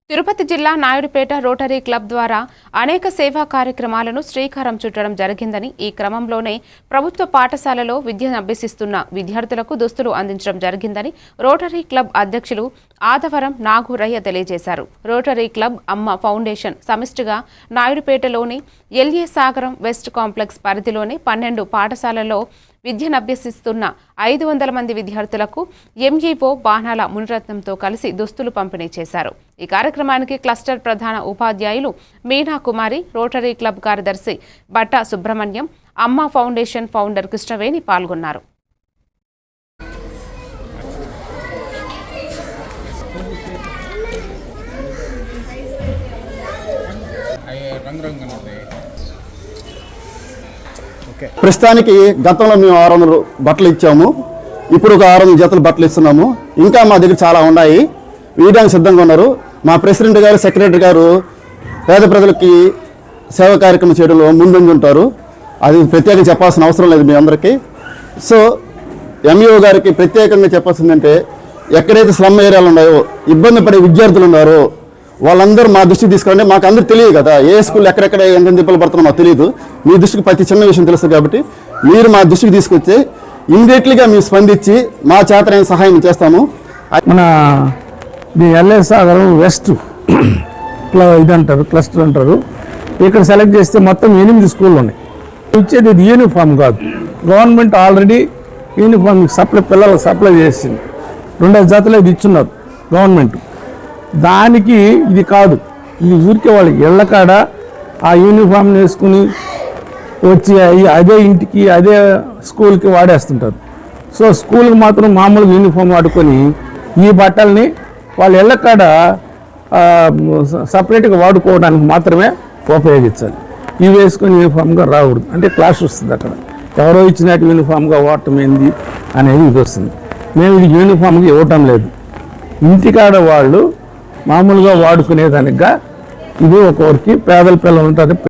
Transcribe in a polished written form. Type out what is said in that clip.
తిరుపతి జిల్లా Naidupeta rotary club ద్వారా అనేక సేవా కార్యక్రమాలను శ్రీకారం చుట్టడం జరిగిందని ఈ క్రమంలోనే ప్రభుత్వ పాఠశాలలో విద్యను అభ్యసిస్తున్న విద్యార్థులకు దుస్తులు అందించడం జరిగిందని రోటరీ క్లబ్ అధ్యక్షులు ఆదవరం నాగురయ్య తెలియజేశారు. రోటరీ క్లబ్ అమ్మ ఫౌండేషన్ సమిష్టిగా నాయుడుపేటలోని ఎల్ఏ సాగరం వెస్ట్ కాంప్లెక్స్ పరిధిలోని 12 పాఠశాలల్లో విద్యనభ్యసిస్తున్న 500 మంది విద్యార్థులకు ఎంఈఓ బాణాల మునిరత్నంతో కలిసి దుస్తులు పంపిణీ చేశారు. ఈ కార్యక్రమానికి క్లస్టర్ ప్రధాన ఉపాధ్యాయులు మీనా కుమారి, రోటరీ క్లబ్ కార్యదర్శి బట్ట సుబ్రహ్మణ్యం, అమ్మ ఫౌండేషన్ ఫౌండర్ కృష్ణవేణి పాల్గొన్నారు. ప్రస్తుతానికి గతంలో మేము 600 బట్టలు ఇచ్చాము. ఇప్పుడు ఒక 600 జతలు బట్టలు ఇస్తున్నాము. ఇంకా మా దగ్గర చాలా ఉన్నాయి, వేయడానికి సిద్ధంగా ఉన్నారు. మా ప్రెసిడెంట్ గారు, సెక్రటరీ గారు పేద ప్రజలకి సేవా కార్యక్రమం చేయడంలో ముందుండి ఉంటారు. అది ప్రత్యేకంగా చెప్పాల్సిన అవసరం లేదు మీ అందరికీ. సో ఎంఈఓ గారికి ప్రత్యేకంగా చెప్పాల్సిందంటే, ఎక్కడైతే స్లమ్ ఏరియాలు ఉన్నాయో, ఇబ్బంది పడే విద్యార్థులు ఉన్నారో వాళ్ళందరూ మా దృష్టికి తీసుకురండి. మాకు అందరూ తెలియదు కదా, ఏ స్కూల్ ఎక్కడెక్కడ ఎంత దిబ్బలు పడుతుందో మాకు తెలియదు. మీ దృష్టికి ప్రతి చిన్న విషయం తెలుస్తుంది కాబట్టి మీరు మా దృష్టికి తీసుకొచ్చి ఇమ్మీడియట్లీగా మేము స్పందించి మా చేతనైన సహాయం చేస్తాము. మన ఎల్ఏ సాగరం వెస్ట్ ఇది అంటారు, క్లస్టర్ అంటారు. ఇక్కడ సెలెక్ట్ చేస్తే మొత్తం 8 స్కూళ్ళు ఉన్నాయి. ఇచ్చేది ఇది యూనిఫామ్ కాదు, గవర్నమెంట్ ఆల్రెడీ యూనిఫామ్ పిల్లలకు సప్లై చేసింది. 2 జతలు ఇది ఇచ్చున్నారు గవర్నమెంట్. దానికి ఇది కాదు, ఇది ఊరికే వాళ్ళు ఇళ్ళకాడ ఆ యూనిఫామ్ వేసుకుని వచ్చి అదే ఇంటికి అదే స్కూల్కి వాడేస్తుంటారు. సో స్కూల్కి మాత్రం మామూలుగా యూనిఫామ్ వాడుకొని ఈ బట్టల్ని వాళ్ళ ఇళ్ళకాడ సపరేట్గా వాడుకోవడానికి మాత్రమే ఉపయోగించాలి. ఇవి వేసుకొని యూనిఫామ్గా రాకూడదు. అంటే క్లాస్ వస్తుంది అక్కడ, ఎవరో ఇచ్చినట్టు యూనిఫామ్గా వాడటం ఏంది అనేది ఇది వస్తుంది. మేము ఇది యూనిఫామ్గా ఇవ్వటం లేదు, ఇంటికాడ వాళ్ళు మామూలుగా వాడుకునేదానిగా ఇది ఒకరికి పేదల పిల్లలు ఉంటుంది.